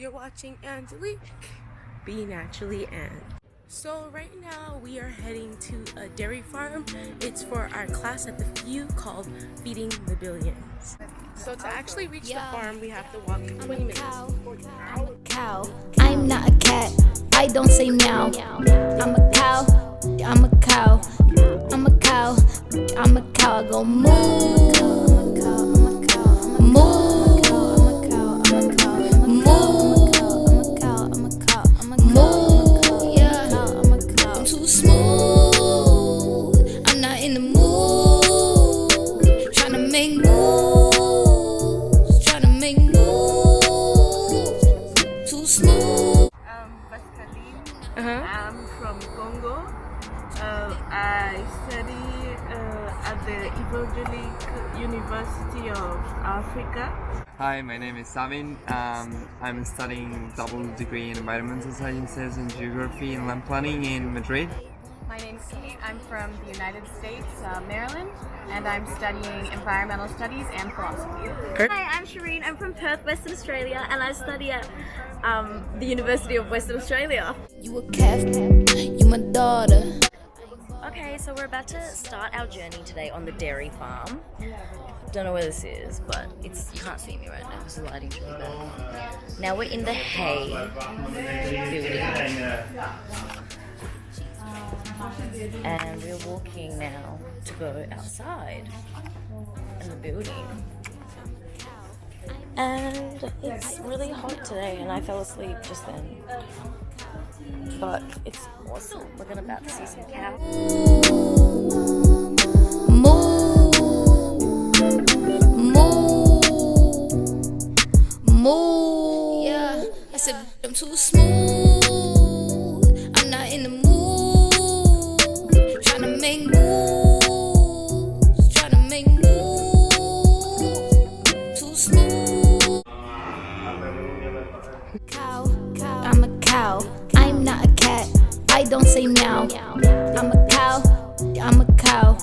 You're watching Angelique, Be Naturally Ann. So right now we are heading to a dairy farm. It's for our class at the FIU called Feeding the Billions. So to actually reach the farm, we have to walk 20 minutes. I'm a cow. I'm not a cat. I don't say meow. I'm a cow. I'm a cow. I'm a cow. I'm a cow. I go moo. Moo. I'm from Congo. I study at the Evangelical University of Africa. Hi, my name is Samin. I'm studying double degree in environmental sciences and geography and land planning in Madrid. My name is Kate. I'm from the United States, Maryland, and I'm studying environmental studies and philosophy. Hi, I'm Shireen. I'm from Perth, Western Australia, and I study at the University of Western Australia. You a calf, you my daughter. Okay, so we're about to start our journey today on the dairy farm. Don't know where this is, but it's, you can't see me right now because the lighting's really bad. Now we're in the hay building. And we're walking now to go outside in the building. And it's really hot today and I fell asleep just then. But it's awesome. We're about to see some cows. Moo. Moo. Moo. Yeah, I said I'm too smooth. I'm not in the mood. Tryna make moves. Tryna make moves. Too smooth. Cow. I'm a cow. I'm not a cat. I don't say meow. I'm a cow. I'm a cow.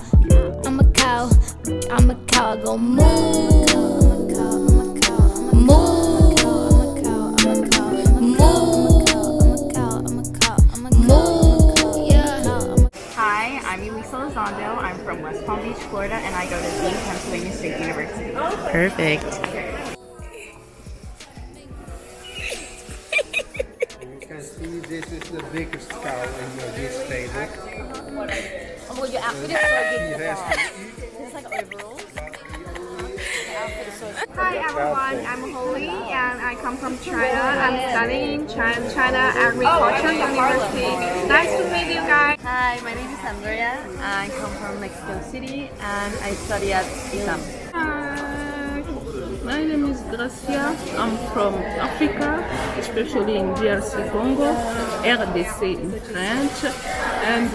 I'm a cow. I'm a cow. I go moo. Moo. Hi, I'm Elisa Lozando. I'm from West Palm Beach, Florida, and I go to the Pennsylvania State University. Perfect. You can see this is the biggest cow in this stable. Well, your outfit is so good. It's like overalls. Hi everyone, I'm Holly and I come from China. I'm studying in China Agriculture University. Nice to meet you guys. Hi, my name is Andrea. I come from Mexico City, and I study at ISAM. Hi, my name is Gracia. I'm from Africa, especially in DRC Congo, RDC in French, and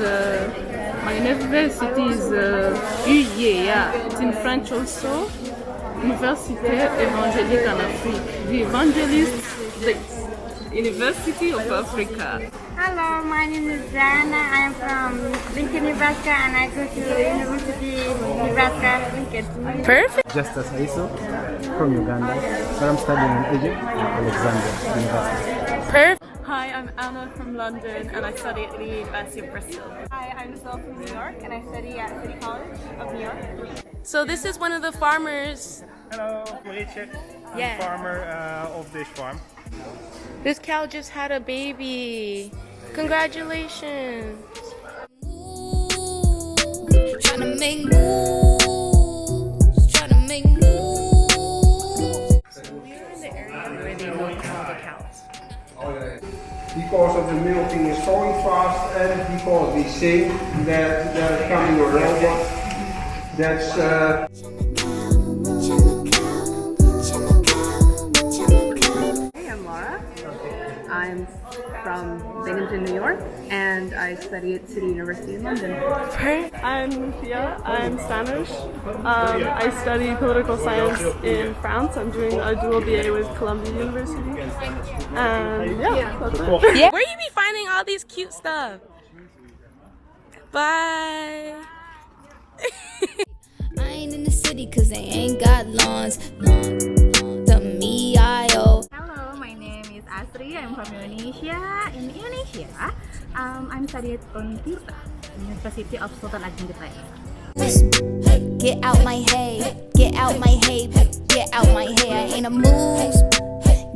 my university is UEA. It's in French also. Université Évangélique en Afrique, the Evangelist University of Africa. Hello, my name is Diana. I am from Lincoln, Nebraska, and I go to the University of Nebraska, Lincoln. Perfect. Justice Aiso from Uganda, but I'm studying in Egypt at Alexandria University. Perfect. Hi, I'm Anna from London, and I study at the University of Bristol. Hi, I'm Giselle from New York, and I study at City College of New York. So this is one of the farmers. Hello, Wojciech. I'm Yeah. the farmer of this farm. This cow just had a baby. Congratulations. Tryna make moves. Tryna make moves. We're in the area where they milk all the cows. Because of the milking is going fast and because we think that there's coming a robot that's Hey, I'm Laura. I'm from Binghamton, New York, and I study at City University in London. I'm Thea. I'm Spanish. I study political science in France. I'm doing a dual BA with Columbia University. And yeah, that's it. Yeah. Where you be finding all these cute stuff? Bye. I ain't in the city cause they ain't got lawns. The me, I, oh. Hello, my name is As Lestari. I'm from Indonesia. In Indonesia, I'm studying at Untirta, University of Sultan Ageng Tengah. Get out my head, get out my head, get out my head. I ain't a moose.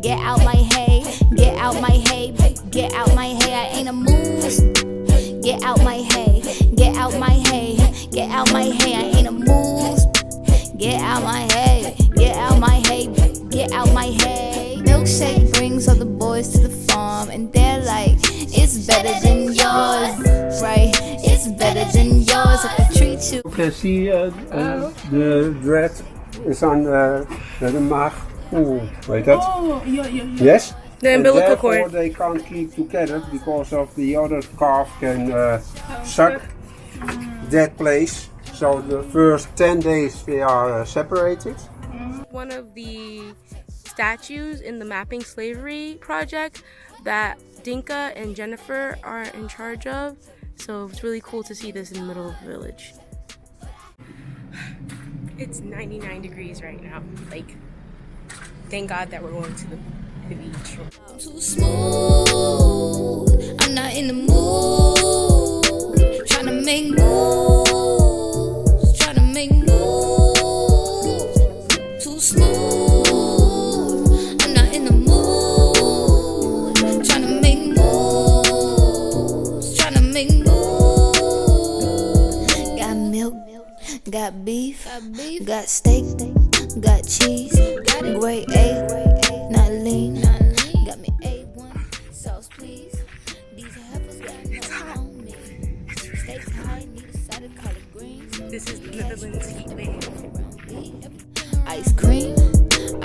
Get out my head, get out my head, get out my head. I ain't a moose. Get out my head, get out my head, get out my head. I ain't a moose. Get out my head, get out my head, get out my head. Milkshake brings all the boys to the farm, and they're like, it's better than yours, right? It's better than yours. I can treat you. You can see the dread is on the maag. Hoe heet dat? Yes? The umbilical cord. Therefore they can't keep together because of the other calf can suck that place. So the first 10 days they are separated. One of the statues in the Mapping Slavery project that Dinka and Jennifer are in charge of. So it's really cool to see this in the middle of the village. It's 99 degrees right now. Like, thank God that we're going to the beach. I'm too smooth. I'm not in the mood. Trying to make moves. Trying to make moves. Too smooth. I'm not in the mood. Trying to make moves. Trying to make moves. Got milk. Got beef. Got steak. Got cheese. Grade A. Not lean. Got me A1 sauce, please. These heifers got nothing on me. Steaks high, need a side of collard greens. This is the Netherlands heat wave. Ice cream,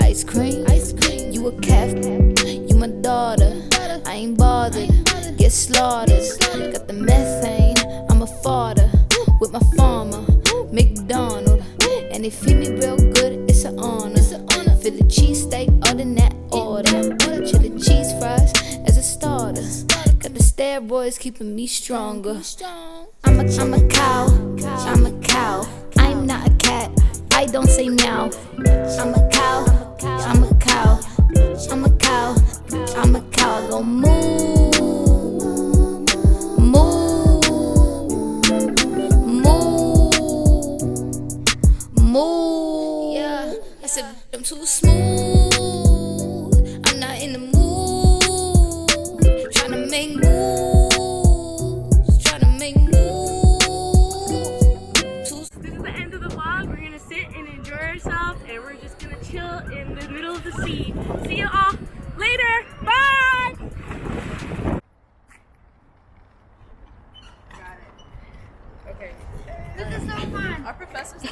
ice cream, ice cream. You a calf, you my daughter. I ain't bothered, get slaughtered. Got the methane, I'm a farter. With my farmer, McDonald. And they feed me real good, it's an honor. For the cheesesteak, order that order. Chili cheese fries as a starter. Got the steroids keeping me stronger. I'm a cow, I'm a cow. I'm not a cat, I don't say meow. I'm a cow, I'm a cow. I'm a cow, I'm a cow. I go moo, moo, moo, moo. Yeah, I said I'm too smooth. I'm not in the mood. Trying to make moves. Trying to make moves. This is the end of the vlog. We're gonna sit and enjoy ourselves, and we're just gonna chill in the middle of the sea. See you all later. Bye. Okay. This is so fun. Our professors.